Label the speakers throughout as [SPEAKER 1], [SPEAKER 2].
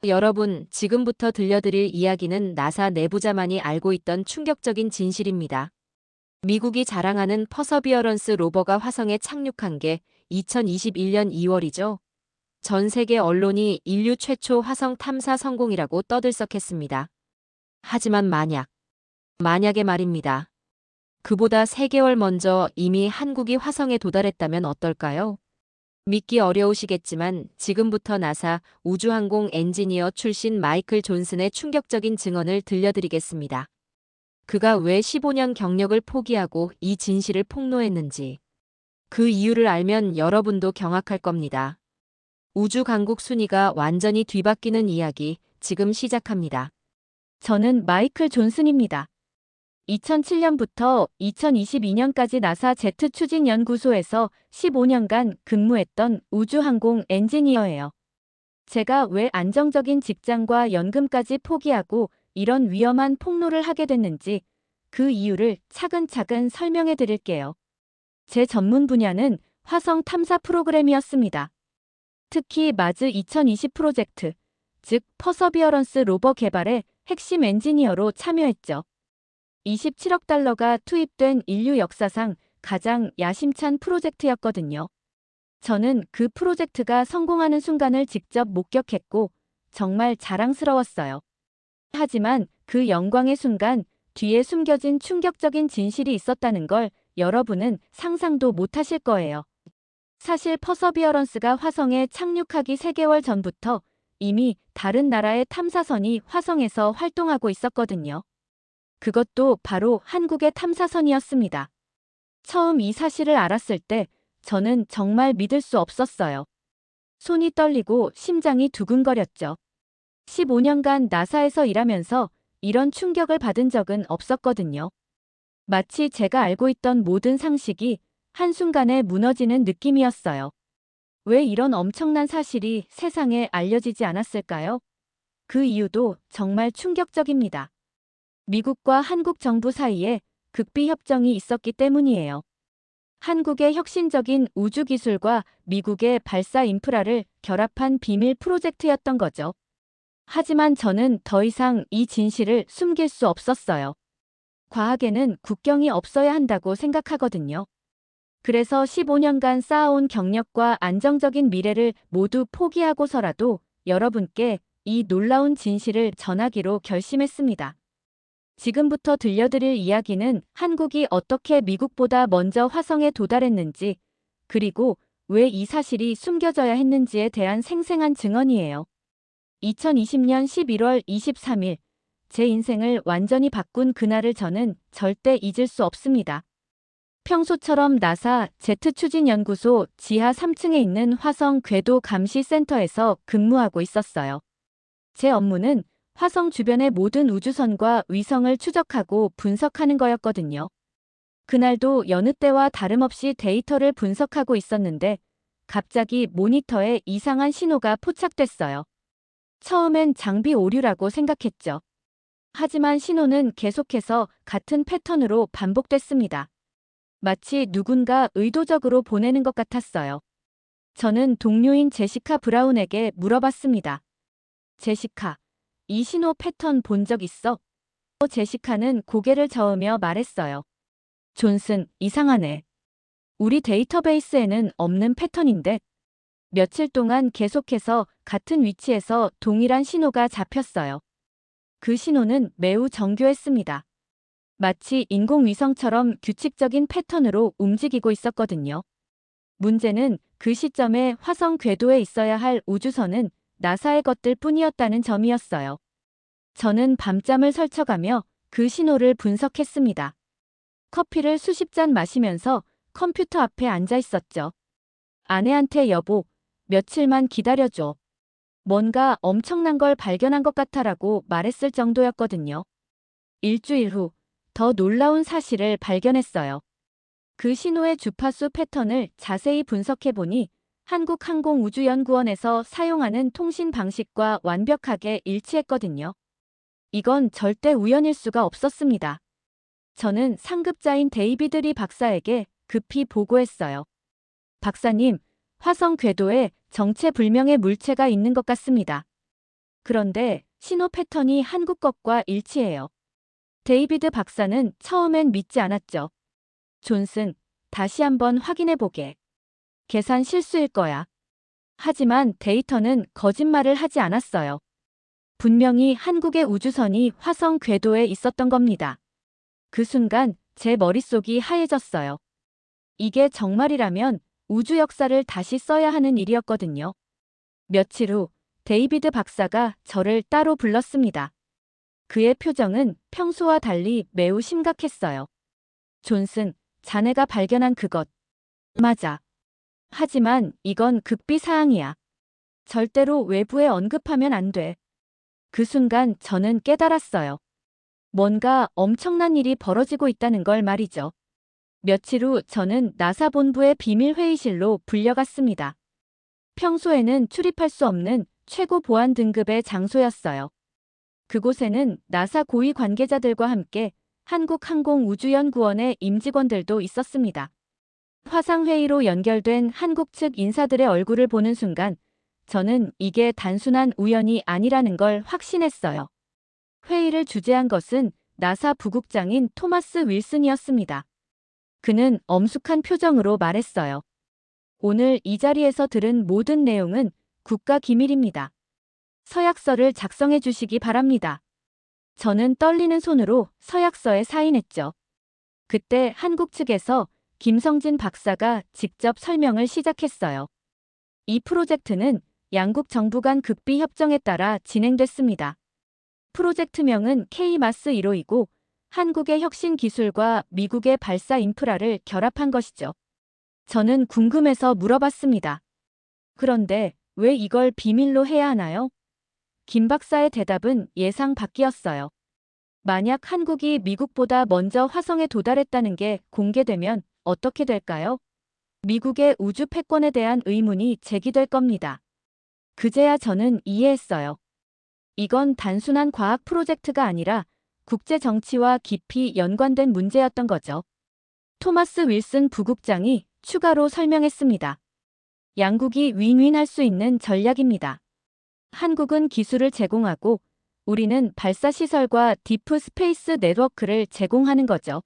[SPEAKER 1] 여러분, 지금부터 들려드릴 이야기는 나사 내부자만이 알고 있던 충격적인 진실입니다. 미국이 자랑하는 퍼서비어런스 로버가 화성에 착륙한 게 2021년 2월이죠. 전 세계 언론이 인류 최초 화성 탐사 성공이라고 떠들썩했습니다. 하지만 만약에 말입니다. 그보다 3개월 먼저 이미 한국이 화성에 도달했다면 어떨까요? 믿기 어려우시겠지만 지금부터 나사 우주항공 엔지니어 출신 마이클 존슨의 충격적인 증언을 들려드리겠습니다. 그가 왜 15년 경력을 포기하고 이 진실을 폭로했는지, 그 이유를 알면 여러분도 경악할 겁니다. 우주 강국 순위가 완전히 뒤바뀌는 이야기 지금 시작합니다.
[SPEAKER 2] 저는 마이클 존슨입니다. 2007년부터 2022년까지 나사 제트 추진 연구소에서 15년간 근무했던 우주항공 엔지니어예요. 제가 왜 안정적인 직장과 연금까지 포기하고 이런 위험한 폭로를 하게 됐는지 그 이유를 차근차근 설명해 드릴게요. 제 전문 분야는 화성 탐사 프로그램이었습니다. 특히 마즈 2020 프로젝트, 즉 퍼서비어런스 로버 개발에 핵심 엔지니어로 참여했죠. 27억 달러가 투입된 인류 역사상 가장 야심찬 프로젝트였거든요. 저는 그 프로젝트가 성공하는 순간을 직접 목격했고 정말 자랑스러웠어요. 하지만 그 영광의 순간 뒤에 숨겨진 충격적인 진실이 있었다는 걸 여러분은 상상도 못하실 거예요. 사실 퍼서비어런스가 화성에 착륙하기 3개월 전부터 이미 다른 나라의 탐사선이 화성에서 활동하고 있었거든요. 그것도 바로 한국의 탐사선이었습니다. 처음 이 사실을 알았을 때 저는 정말 믿을 수 없었어요. 손이 떨리고 심장이 두근거렸죠. 15년간 나사에서 일하면서 이런 충격을 받은 적은 없었거든요. 마치 제가 알고 있던 모든 상식이 한순간에 무너지는 느낌이었어요. 왜 이런 엄청난 사실이 세상에 알려지지 않았을까요? 그 이유도 정말 충격적입니다. 미국과 한국 정부 사이에 극비 협정이 있었기 때문이에요. 한국의 혁신적인 우주 기술과 미국의 발사 인프라를 결합한 비밀 프로젝트였던 거죠. 하지만 저는 더 이상 이 진실을 숨길 수 없었어요. 과학에는 국경이 없어야 한다고 생각하거든요. 그래서 15년간 쌓아온 경력과 안정적인 미래를 모두 포기하고서라도 여러분께 이 놀라운 진실을 전하기로 결심했습니다. 지금부터 들려드릴 이야기는 한국이 어떻게 미국보다 먼저 화성에 도달했는지, 그리고 왜 이 사실이 숨겨져야 했는지에 대한 생생한 증언이에요. 2020년 11월 23일, 제 인생을 완전히 바꾼 그날을 저는 절대 잊을 수 없습니다. 평소처럼 나사 제트 추진 연구소 지하 3층에 있는 화성 궤도 감시 센터에서 근무하고 있었어요. 제 업무는 화성 주변의 모든 우주선과 위성을 추적하고 분석하는 거였거든요. 그날도 여느 때와 다름없이 데이터를 분석하고 있었는데 갑자기 모니터에 이상한 신호가 포착됐어요. 처음엔 장비 오류라고 생각했죠. 하지만 신호는 계속해서 같은 패턴으로 반복됐습니다. 마치 누군가 의도적으로 보내는 것 같았어요. 저는 동료인 제시카 브라운에게 물어봤습니다. 제시카, 이 신호 패턴 본 적 있어? 제시카는 고개를 저으며 말했어요. 존슨, 이상하네. 우리 데이터베이스에는 없는 패턴인데. 며칠 동안 계속해서 같은 위치에서 동일한 신호가 잡혔어요. 그 신호는 매우 정교했습니다. 마치 인공위성처럼 규칙적인 패턴으로 움직이고 있었거든요. 문제는 그 시점에 화성 궤도에 있어야 할 우주선은 나사의 것들 뿐이었다는 점이었어요. 저는 밤잠을 설쳐가며 그 신호를 분석했습니다. 커피를 수십 잔 마시면서 컴퓨터 앞에 앉아 있었죠. 아내한테 여보, 며칠만 기다려줘. 뭔가 엄청난 걸 발견한 것 같아라고 말했을 정도였거든요. 일주일 후, 더 놀라운 사실을 발견했어요. 그 신호의 주파수 패턴을 자세히 분석해보니 한국항공우주연구원에서 사용하는 통신 방식과 완벽하게 일치했거든요. 이건 절대 우연일 수가 없었습니다. 저는 상급자인 데이비드 리 박사에게 급히 보고했어요. 박사님, 화성 궤도에 정체불명의 물체가 있는 것 같습니다. 그런데 신호 패턴이 한국 것과 일치해요. 데이비드 박사는 처음엔 믿지 않았죠. 존슨, 다시 한번 확인해보게. 계산 실수일 거야. 하지만 데이터는 거짓말을 하지 않았어요. 분명히 한국의 우주선이 화성 궤도에 있었던 겁니다. 그 순간 제 머릿속이 하얘졌어요. 이게 정말이라면 우주 역사를 다시 써야 하는 일이었거든요. 며칠 후 데이비드 박사가 저를 따로 불렀습니다. 그의 표정은 평소와 달리 매우 심각했어요. 존슨, 자네가 발견한 그것. 맞아. 하지만 이건 극비 사항이야. 절대로 외부에 언급하면 안 돼. 그 순간 저는 깨달았어요. 뭔가 엄청난 일이 벌어지고 있다는 걸 말이죠. 며칠 후 저는 나사 본부의 비밀 회의실로 불려갔습니다. 평소에는 출입할 수 없는 최고 보안 등급의 장소였어요. 그곳에는 나사 고위 관계자들과 함께 한국항공우주연구원의 임직원들도 있었습니다. 화상회의로 연결된 한국 측 인사들의 얼굴을 보는 순간 저는 이게 단순한 우연이 아니라는 걸 확신했어요. 회의를 주재한 것은 나사 부국장인 토마스 윌슨이었습니다. 그는 엄숙한 표정으로 말했어요. 오늘 이 자리에서 들은 모든 내용은 국가 기밀입니다. 서약서를 작성해 주시기 바랍니다. 저는 떨리는 손으로 서약서에 사인했죠. 그때 한국 측에서 김성진 박사가 직접 설명을 시작했어요. 이 프로젝트는 양국 정부 간 극비 협정에 따라 진행됐습니다. 프로젝트명은 K-마스 1호이고 한국의 혁신 기술과 미국의 발사 인프라를 결합한 것이죠. 저는 궁금해서 물어봤습니다. 그런데 왜 이걸 비밀로 해야 하나요? 김 박사의 대답은 예상 밖이었어요. 만약 한국이 미국보다 먼저 화성에 도달했다는 게 공개되면 어떻게 될까요? 미국의 우주 패권에 대한 의문이 제기될 겁니다. 그제야 저는 이해했어요. 이건 단순한 과학 프로젝트가 아니라 국제 정치와 깊이 연관된 문제였던 거죠. 토마스 윌슨 부국장이 추가로 설명했습니다. 양국이 윈윈할 수 있는 전략입니다. 한국은 기술을 제공하고 우리는 발사시설과 디프 스페이스 네트워크를 제공하는 거죠.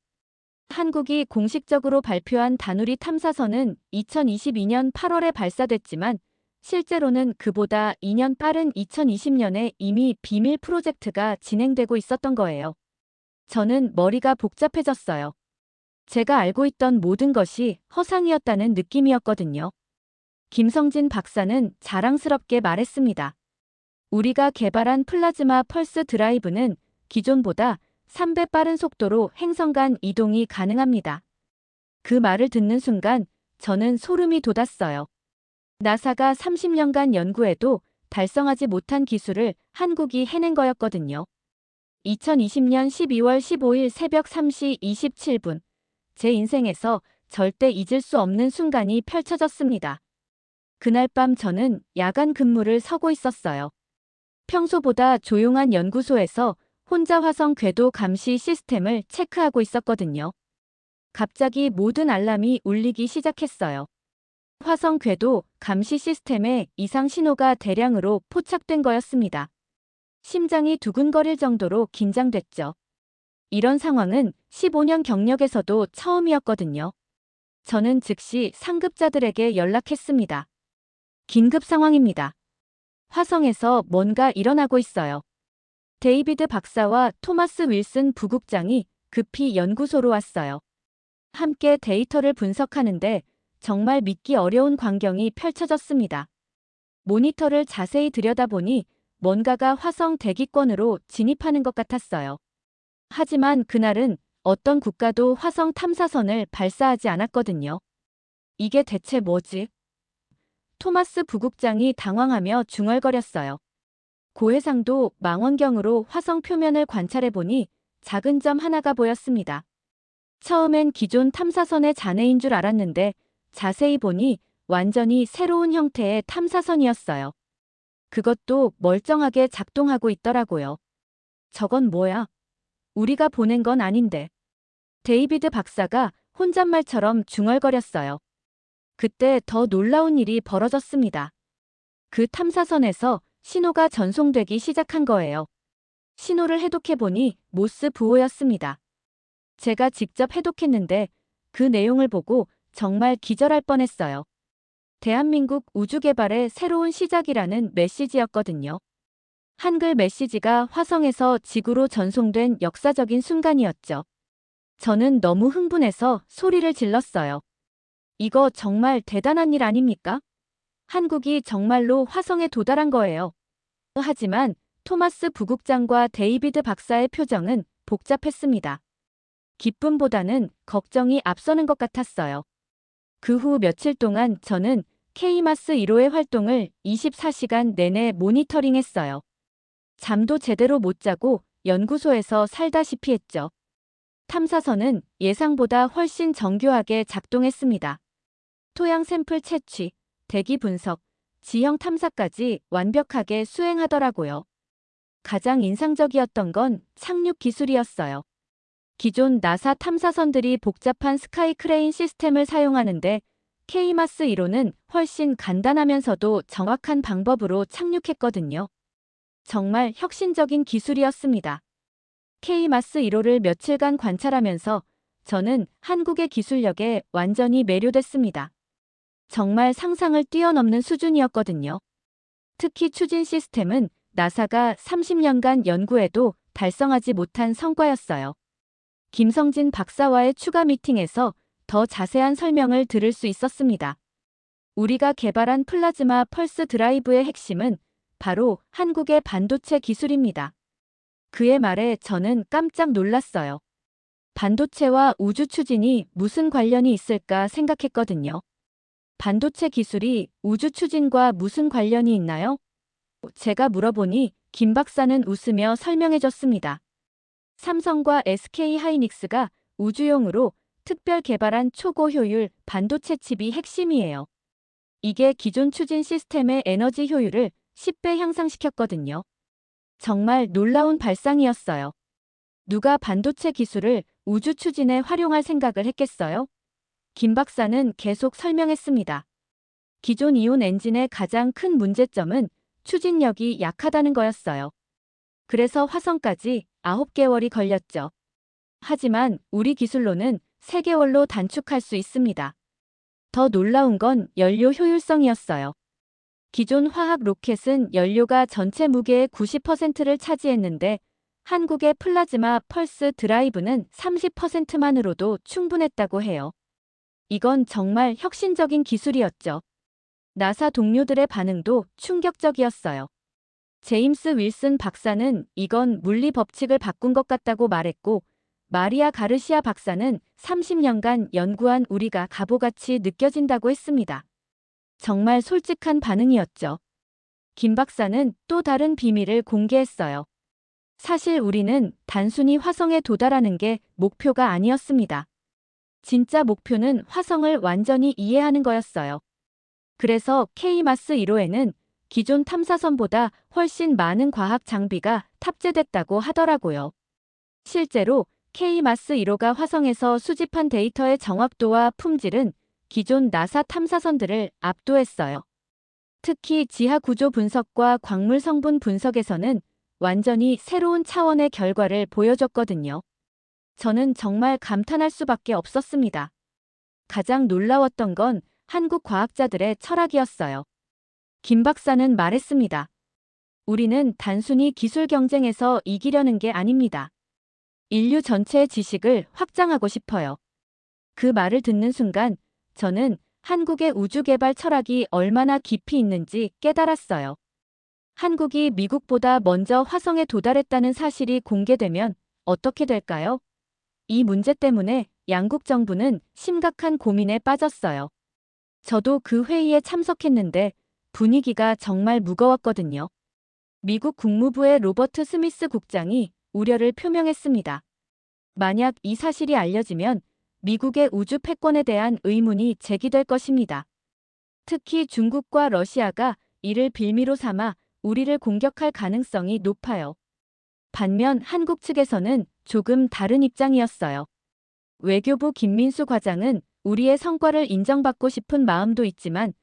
[SPEAKER 2] 한국이 공식적으로 발표한 다누리 탐사선은 2022년 8월에 발사됐지만 실제로는 그보다 2년 빠른 2020년에 이미 비밀 프로젝트가 진행되고 있었던 거예요. 저는 머리가 복잡해졌어요. 제가 알고 있던 모든 것이 허상이었다는 느낌이었거든요. 김성진 박사는 자랑스럽게 말했습니다. 우리가 개발한 플라즈마 펄스 드라이브는 기존보다 3배 빠른 속도로 행성 간 이동이 가능합니다. 그 말을 듣는 순간 저는 소름이 돋았어요. 나사가 30년간 연구해도 달성하지 못한 기술을 한국이 해낸 거였거든요. 2020년 12월 15일 새벽 3시 27분. 제 인생에서 절대 잊을 수 없는 순간이 펼쳐졌습니다. 그날 밤 저는 야간 근무를 서고 있었어요. 평소보다 조용한 연구소에서 혼자 화성 궤도 감시 시스템을 체크하고 있었거든요. 갑자기 모든 알람이 울리기 시작했어요. 화성 궤도 감시 시스템에 이상 신호가 대량으로 포착된 거였습니다. 심장이 두근거릴 정도로 긴장됐죠. 이런 상황은 15년 경력에서도 처음이었거든요. 저는 즉시 상급자들에게 연락했습니다. 긴급 상황입니다. 화성에서 뭔가 일어나고 있어요. 데이비드 박사와 토마스 윌슨 부국장이 급히 연구소로 왔어요. 함께 데이터를 분석하는데 정말 믿기 어려운 광경이 펼쳐졌습니다. 모니터를 자세히 들여다보니 뭔가가 화성 대기권으로 진입하는 것 같았어요. 하지만 그날은 어떤 국가도 화성 탐사선을 발사하지 않았거든요. 이게 대체 뭐지? 토마스 부국장이 당황하며 중얼거렸어요. 고해상도 망원경으로 화성 표면을 관찰해보니 작은 점 하나가 보였습니다. 처음엔 기존 탐사선의 잔해인 줄 알았는데 자세히 보니 완전히 새로운 형태의 탐사선이었어요. 그것도 멀쩡하게 작동하고 있더라고요. 저건 뭐야? 우리가 보낸 건 아닌데. 데이비드 박사가 혼잣말처럼 중얼거렸어요. 그때 더 놀라운 일이 벌어졌습니다. 그 탐사선에서 신호가 전송되기 시작한 거예요. 신호를 해독해보니 모스 부호였습니다. 제가 직접 해독했는데 그 내용을 보고 정말 기절할 뻔했어요. 대한민국 우주개발의 새로운 시작이라는 메시지였거든요. 한글 메시지가 화성에서 지구로 전송된 역사적인 순간이었죠. 저는 너무 흥분해서 소리를 질렀어요. 이거 정말 대단한 일 아닙니까? 한국이 정말로 화성에 도달한 거예요. 하지만 토마스 부국장과 데이비드 박사의 표정은 복잡했습니다. 기쁨보다는 걱정이 앞서는 것 같았어요. 그 후 며칠 동안 저는 K마스 1호의 활동을 24시간 내내 모니터링했어요. 잠도 제대로 못 자고 연구소에서 살다시피 했죠. 탐사선은 예상보다 훨씬 정교하게 작동했습니다. 토양 샘플 채취, 대기 분석, 지형 탐사까지 완벽하게 수행하더라고요. 가장 인상적이었던 건 착륙 기술이었어요. 기존 나사 탐사선들이 복잡한 스카이 크레인 시스템을 사용하는데 K마스 1호는 훨씬 간단하면서도 정확한 방법으로 착륙했거든요. 정말 혁신적인 기술이었습니다. K마스 1호를 며칠간 관찰하면서 저는 한국의 기술력에 완전히 매료됐습니다. 정말 상상을 뛰어넘는 수준이었거든요. 특히 추진 시스템은 나사가 30년간 연구해도 달성하지 못한 성과였어요. 김성진 박사와의 추가 미팅에서 더 자세한 설명을 들을 수 있었습니다. 우리가 개발한 플라즈마 펄스 드라이브의 핵심은 바로 한국의 반도체 기술입니다. 그의 말에 저는 깜짝 놀랐어요. 반도체와 우주 추진이 무슨 관련이 있을까 생각했거든요. 반도체 기술이 우주 추진과 무슨 관련이 있나요? 제가 물어보니 김 박사는 웃으며 설명해줬습니다. 삼성과 SK 하이닉스가 우주용으로 특별 개발한 초고 효율 반도체 칩이 핵심이에요. 이게 기존 추진 시스템의 에너지 효율을 10배 향상시켰거든요. 정말 놀라운 발상이었어요. 누가 반도체 기술을 우주 추진에 활용할 생각을 했겠어요? 김 박사는 계속 설명했습니다. 기존 이온 엔진의 가장 큰 문제점은 추진력이 약하다는 거였어요. 그래서 화성까지 9개월이 걸렸죠. 하지만 우리 기술로는 3개월로 단축할 수 있습니다. 더 놀라운 건 연료 효율성이었어요. 기존 화학 로켓은 연료가 전체 무게의 90%를 차지했는데 한국의 플라즈마 펄스 드라이브는 30%만으로도 충분했다고 해요. 이건 정말 혁신적인 기술이었죠. 나사 동료들의 반응도 충격적이었어요. 제임스 윌슨 박사는 이건 물리 법칙을 바꾼 것 같다고 말했고, 마리아 가르시아 박사는 30년간 연구한 우리가 바보같이 느껴진다고 했습니다. 정말 솔직한 반응이었죠. 김 박사는 또 다른 비밀을 공개했어요. 사실 우리는 단순히 화성에 도달하는 게 목표가 아니었습니다. 진짜 목표는 화성을 완전히 이해하는 거였어요. 그래서 K마스 1호에는 기존 탐사선보다 훨씬 많은 과학 장비가 탑재됐다고 하더라고요. 실제로 K마스 1호가 화성에서 수집한 데이터의 정확도와 품질은 기존 나사 탐사선들을 압도했어요. 특히 지하 구조 분석과 광물 성분 분석에서는 완전히 새로운 차원의 결과를 보여줬거든요. 저는 정말 감탄할 수밖에 없었습니다. 가장 놀라웠던 건 한국 과학자들의 철학이었어요. 김 박사는 말했습니다. 우리는 단순히 기술 경쟁에서 이기려는 게 아닙니다. 인류 전체의 지식을 확장하고 싶어요. 그 말을 듣는 순간 저는 한국의 우주 개발 철학이 얼마나 깊이 있는지 깨달았어요. 한국이 미국보다 먼저 화성에 도달했다는 사실이 공개되면 어떻게 될까요? 이 문제 때문에 양국 정부는 심각한 고민에 빠졌어요. 저도 그 회의에 참석했는데 분위기가 정말 무거웠거든요. 미국 국무부의 로버트 스미스 국장이 우려를 표명했습니다. 만약 이 사실이 알려지면 미국의 우주 패권에 대한 의문이 제기될 것입니다. 특히 중국과 러시아가 이를 빌미로 삼아 우리를 공격할 가능성이 높아요. 반면 한국 측에서는 조금 다른 입장이었어요. 외교부 김민수 과장은 우리의 성과를 인정받고 싶은 마음도 있지만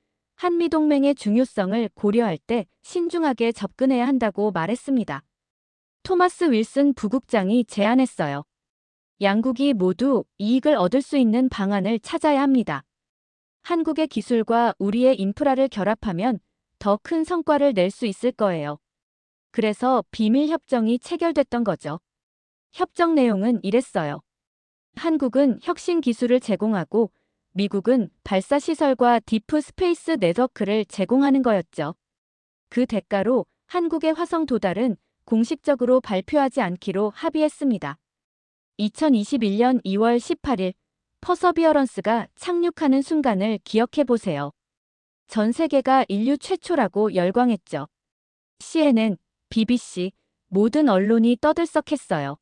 [SPEAKER 2] 한미동맹의 중요성을 고려할 때 신중하게 접근해야 한다고 말했습니다. 토마스 윌슨 부국장이 제안했어요. 양국이 모두 이익을 얻을 수 있는 방안을 찾아야 합니다. 한국의 기술과 우리의 인프라를 결합하면 더 큰 성과를 낼 수 있을 거예요. 그래서 비밀협정이 체결됐던 거죠. 협정 내용은 이랬어요. 한국은 혁신 기술을 제공하고 미국은 발사시설과 디프 스페이스 네트워크를 제공하는 거였죠. 그 대가로 한국의 화성 도달은 공식적으로 발표하지 않기로 합의했습니다. 2021년 2월 18일 퍼서비어런스가 착륙하는 순간을 기억해 보세요. 전 세계가 인류 최초라고 열광했죠. CNN, BBC, 모든 언론이 떠들썩했어요.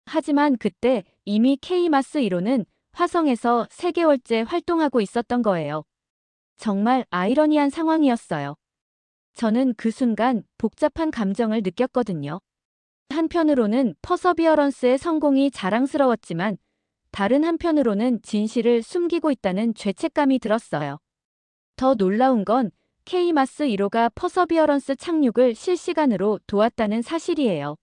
[SPEAKER 2] 하지만 그때 이미 K마스 1호는 화성에서 3개월째 활동하고 있었던 거예요. 정말 아이러니한 상황이었어요. 저는 그 순간 복잡한 감정을 느꼈거든요. 한편으로는 퍼서비어런스의 성공이 자랑스러웠지만 다른 한편으로는 진실을 숨기고 있다는 죄책감이 들었어요. 더 놀라운 건 K마스 1호가 퍼서비어런스 착륙을 실시간으로 도왔다는 사실이에요.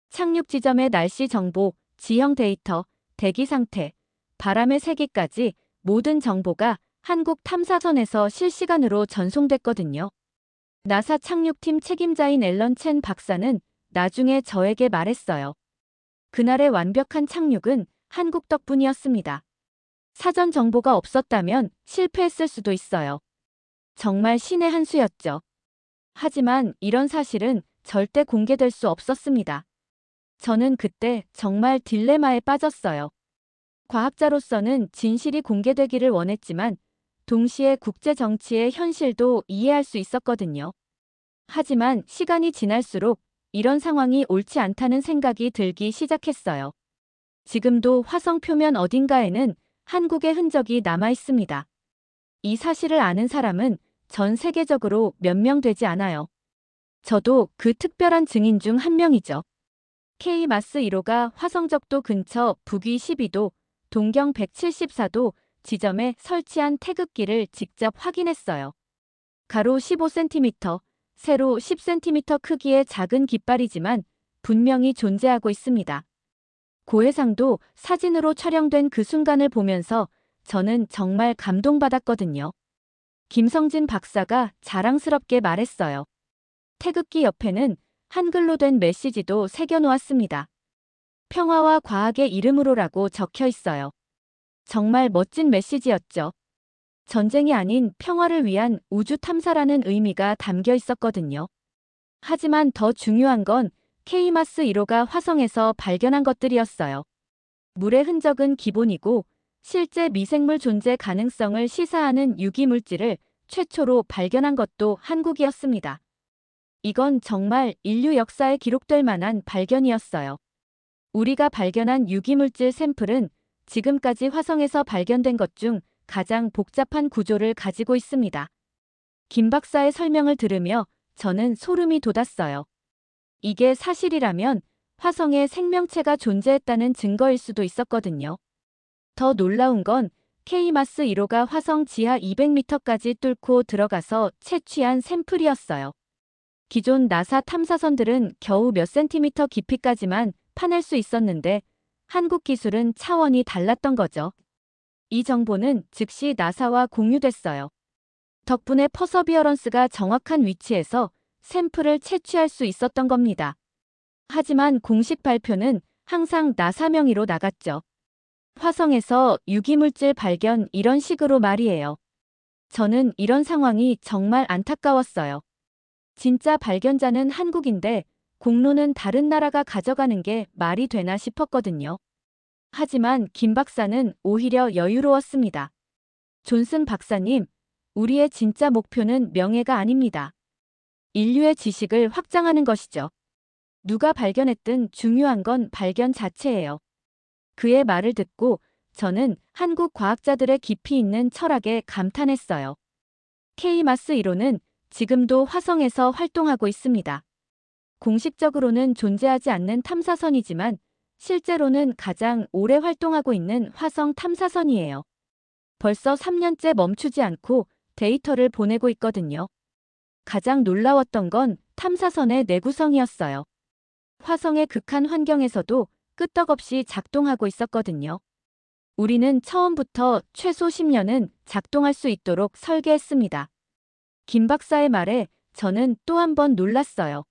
[SPEAKER 2] 착륙 지점의 날씨 정보, 지형 데이터, 대기 상태, 바람의 세기까지 모든 정보가 한국 탐사선에서 실시간으로 전송됐거든요. 나사 착륙팀 책임자인 앨런 첸 박사는 나중에 저에게 말했어요. 그날의 완벽한 착륙은 한국 덕분이었습니다. 사전 정보가 없었다면 실패했을 수도 있어요. 정말 신의 한 수였죠. 하지만 이런 사실은 절대 공개될 수 없었습니다. 저는 그때 정말 딜레마에 빠졌어요. 과학자로서는 진실이 공개되기를 원했지만 동시에 국제 정치의 현실도 이해할 수 있었거든요. 하지만 시간이 지날수록 이런 상황이 옳지 않다는 생각이 들기 시작했어요. 지금도 화성 표면 어딘가에는 한국의 흔적이 남아 있습니다. 이 사실을 아는 사람은 전 세계적으로 몇 명 되지 않아요. 저도 그 특별한 증인 중 한 명이죠. K마스 1호가 화성적도 근처 북위 12도, 동경 174도 지점에 설치한 태극기를 직접 확인했어요. 가로 15cm, 세로 10cm 크기의 작은 깃발이지만 분명히 존재하고 있습니다. 고해상도 사진으로 촬영된 그 순간을 보면서 저는 정말 감동받았거든요. 김성진 박사가 자랑스럽게 말했어요. 태극기 옆에는 한글로 된 메시지도 새겨놓았습니다. 평화와 과학의 이름으로라고 적혀 있어요. 정말 멋진 메시지였죠. 전쟁이 아닌 평화를 위한 우주 탐사라는 의미가 담겨 있었거든요. 하지만 더 중요한 건 K마스 1호가 화성에서 발견한 것들이었어요. 물의 흔적은 기본이고 실제 미생물 존재 가능성을 시사하는 유기물질을 최초로 발견한 것도 한국이었습니다. 이건 정말 인류 역사에 기록될 만한 발견이었어요. 우리가 발견한 유기물질 샘플은 지금까지 화성에서 발견된 것 중 가장 복잡한 구조를 가지고 있습니다. 김 박사의 설명을 들으며 저는 소름이 돋았어요. 이게 사실이라면 화성에 생명체가 존재했다는 증거일 수도 있었거든요. 더 놀라운 건 K마스 1호가 화성 지하 200m까지 뚫고 들어가서 채취한 샘플이었어요. 기존 나사 탐사선들은 겨우 몇 센티미터 깊이까지만 파낼 수 있었는데 한국 기술은 차원이 달랐던 거죠. 이 정보는 즉시 나사와 공유됐어요. 덕분에 퍼서비어런스가 정확한 위치에서 샘플을 채취할 수 있었던 겁니다. 하지만 공식 발표는 항상 나사 명의로 나갔죠. 화성에서 유기물질 발견 이런 식으로 말이에요. 저는 이런 상황이 정말 안타까웠어요. 진짜 발견자는 한국인데 공로는 다른 나라가 가져가는 게 말이 되나 싶었거든요. 하지만 김 박사는 오히려 여유로웠습니다. 존슨 박사님, 우리의 진짜 목표는 명예가 아닙니다. 인류의 지식을 확장하는 것이죠. 누가 발견했든 중요한 건 발견 자체예요. 그의 말을 듣고 저는 한국 과학자들의 깊이 있는 철학에 감탄했어요. K마스 1호는 지금도 화성에서 활동하고 있습니다. 공식적으로는 존재하지 않는 탐사선이지만 실제로는 가장 오래 활동하고 있는 화성 탐사선이에요. 벌써 3년째 멈추지 않고 데이터를 보내고 있거든요. 가장 놀라웠던 건 탐사선의 내구성이었어요. 화성의 극한 환경에서도 끄떡없이 작동하고 있었거든요. 우리는 처음부터 최소 10년은 작동할 수 있도록 설계했습니다. 김 박사의 말에 저는 또 한 번 놀랐어요.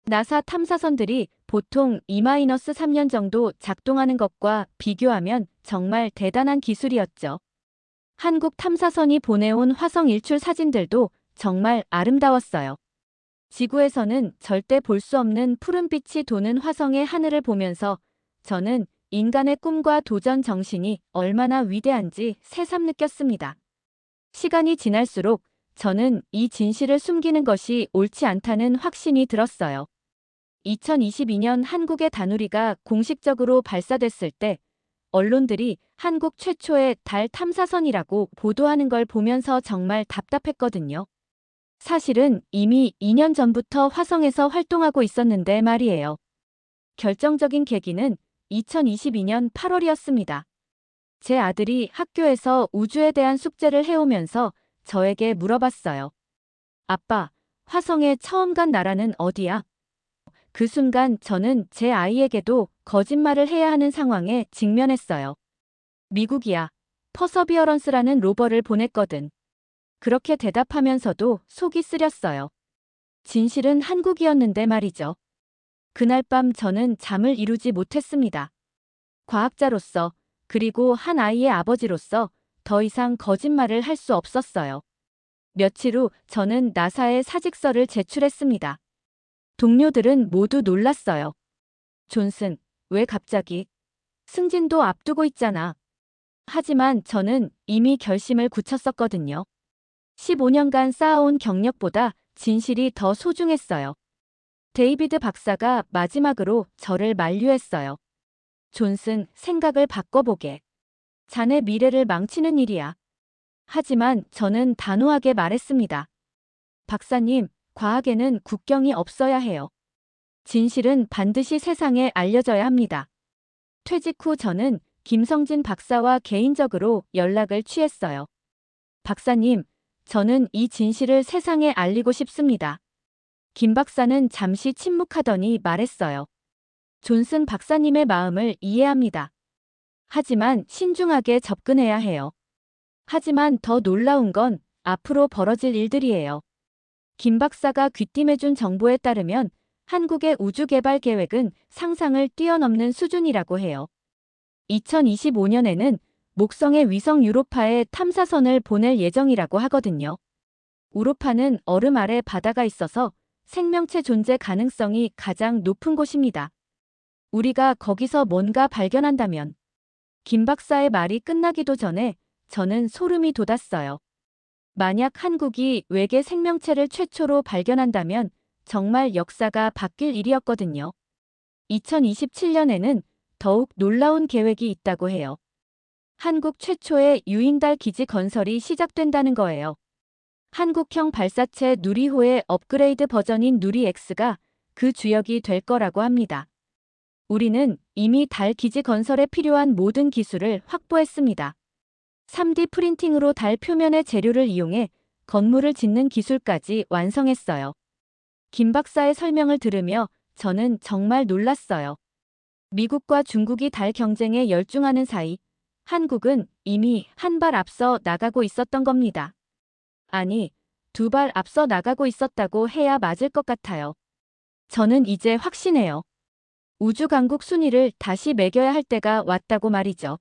[SPEAKER 2] 나사 탐사선들이 보통 2-3년 정도 작동하는 것과 비교하면 정말 대단한 기술이었죠. 한국 탐사선이 보내온 화성 일출 사진들도 정말 아름다웠어요. 지구에서는 절대 볼 수 없는 푸른빛이 도는 화성의 하늘을 보면서 저는 인간의 꿈과 도전 정신이 얼마나 위대한지 새삼 느꼈습니다. 시간이 지날수록 저는 이 진실을 숨기는 것이 옳지 않다는 확신이 들었어요. 2022년 한국의 다누리가 공식적으로 발사됐을 때 언론들이 한국 최초의 달 탐사선이라고 보도하는 걸 보면서 정말 답답했거든요. 사실은 이미 2년 전부터 화성에서 활동하고 있었는데 말이에요. 결정적인 계기는 2022년 8월이었습니다. 제 아들이 학교에서 우주에 대한 숙제를 해오면서 저에게 물어봤어요. 아빠, 화성에 처음 간 나라는 어디야? 그 순간 저는 제 아이에게도 거짓말을 해야 하는 상황에 직면했어요. 미국이야. 퍼서비어런스라는 로버를 보냈거든. 그렇게 대답하면서도 속이 쓰렸어요. 진실은 한국이었는데 말이죠. 그날 밤 저는 잠을 이루지 못했습니다. 과학자로서, 그리고 한 아이의 아버지로서 더 이상 거짓말을 할 수 없었어요. 며칠 후 저는 나사에 사직서를 제출했습니다. 동료들은 모두 놀랐어요. 존슨, 왜 갑자기? 승진도 앞두고 있잖아. 하지만 저는 이미 결심을 굳혔었거든요. 15년간 쌓아온 경력보다 진실이 더 소중했어요. 데이비드 박사가 마지막으로 저를 만류했어요. 존슨, 생각을 바꿔보게. 자네 미래를 망치는 일이야. 하지만 저는 단호하게 말했습니다. 박사님, 과학에는 국경이 없어야 해요. 진실은 반드시 세상에 알려져야 합니다. 퇴직 후 저는 김성진 박사와 개인적으로 연락을 취했어요. 박사님, 저는 이 진실을 세상에 알리고 싶습니다. 김 박사는 잠시 침묵하더니 말했어요. 존슨 박사님의 마음을 이해합니다. 하지만 신중하게 접근해야 해요. 하지만 더 놀라운 건 앞으로 벌어질 일들이에요. 김 박사가 귀띔해준 정보에 따르면 한국의 우주 개발 계획은 상상을 뛰어넘는 수준이라고 해요. 2025년에는 목성의 위성 유로파에 탐사선을 보낼 예정이라고 하거든요. 우로파는 얼음 아래 바다가 있어서 생명체 존재 가능성이 가장 높은 곳입니다. 우리가 거기서 뭔가 발견한다면 김 박사의 말이 끝나기도 전에 저는 소름이 돋았어요. 만약 한국이 외계 생명체를 최초로 발견한다면 정말 역사가 바뀔 일이었거든요. 2027년에는 더욱 놀라운 계획이 있다고 해요. 한국 최초의 유인달 기지 건설이 시작된다는 거예요. 한국형 발사체 누리호의 업그레이드 버전인 누리X가 그 주역이 될 거라고 합니다. 우리는 이미 달 기지 건설에 필요한 모든 기술을 확보했습니다. 3D 프린팅으로 달 표면의 재료를 이용해 건물을 짓는 기술까지 완성했어요. 김 박사의 설명을 들으며 저는 정말 놀랐어요. 미국과 중국이 달 경쟁에 열중하는 사이 한국은 이미 한 발 앞서 나가고 있었던 겁니다. 아니, 2발 앞서 나가고 있었다고 해야 맞을 것 같아요. 저는 이제 확신해요. 우주 강국 순위를 다시 매겨야 할 때가 왔다고 말이죠.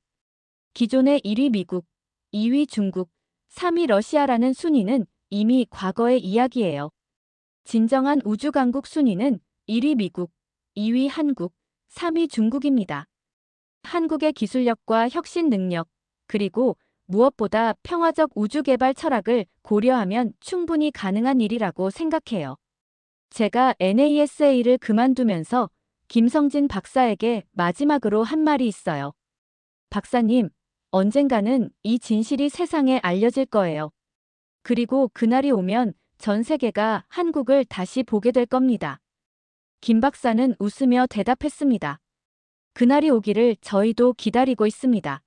[SPEAKER 2] 기존의 1위 미국, 2위 중국, 3위 러시아라는 순위는 이미 과거의 이야기예요. 진정한 우주 강국 순위는 1위 미국, 2위 한국, 3위 중국입니다. 한국의 기술력과 혁신 능력, 그리고 무엇보다 평화적 우주 개발 철학을 고려하면 충분히 가능한 일이라고 생각해요. 제가 NASA를 그만두면서 김성진 박사에게 마지막으로 한 말이 있어요. 박사님, 언젠가는 이 진실이 세상에 알려질 거예요. 그리고 그날이 오면 전 세계가 한국을 다시 보게 될 겁니다. 김 박사는 웃으며 대답했습니다. 그날이 오기를 저희도 기다리고 있습니다.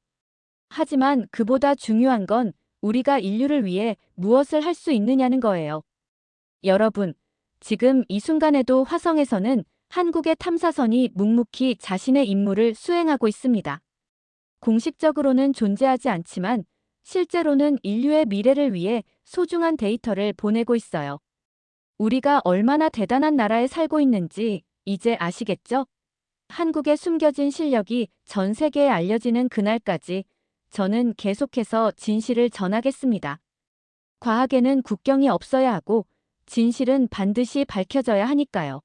[SPEAKER 2] 하지만 그보다 중요한 건 우리가 인류를 위해 무엇을 할 수 있느냐는 거예요. 여러분, 지금 이 순간에도 화성에서는 한국의 탐사선이 묵묵히 자신의 임무를 수행하고 있습니다. 공식적으로는 존재하지 않지만 실제로는 인류의 미래를 위해 소중한 데이터를 보내고 있어요. 우리가 얼마나 대단한 나라에 살고 있는지 이제 아시겠죠? 한국의 숨겨진 실력이 전 세계에 알려지는 그날까지 저는 계속해서 진실을 전하겠습니다. 과학에는 국경이 없어야 하고 진실은 반드시 밝혀져야 하니까요.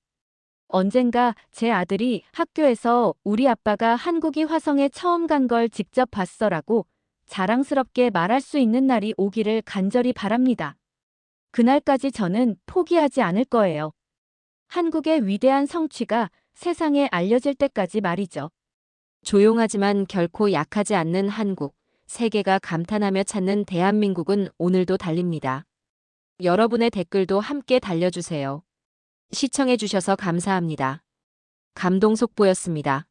[SPEAKER 2] 언젠가 제 아들이 학교에서 우리 아빠가 한국이 화성에 처음 간 걸 직접 봤어라고 자랑스럽게 말할 수 있는 날이 오기를 간절히 바랍니다. 그날까지 저는 포기하지 않을 거예요. 한국의 위대한 성취가 세상에 알려질 때까지 말이죠.
[SPEAKER 1] 조용하지만 결코 약하지 않는 한국, 세계가 감탄하며 찾는 대한민국은 오늘도 달립니다. 여러분의 댓글도 함께 달려주세요. 시청해주셔서 감사합니다. 감동 속보였습니다.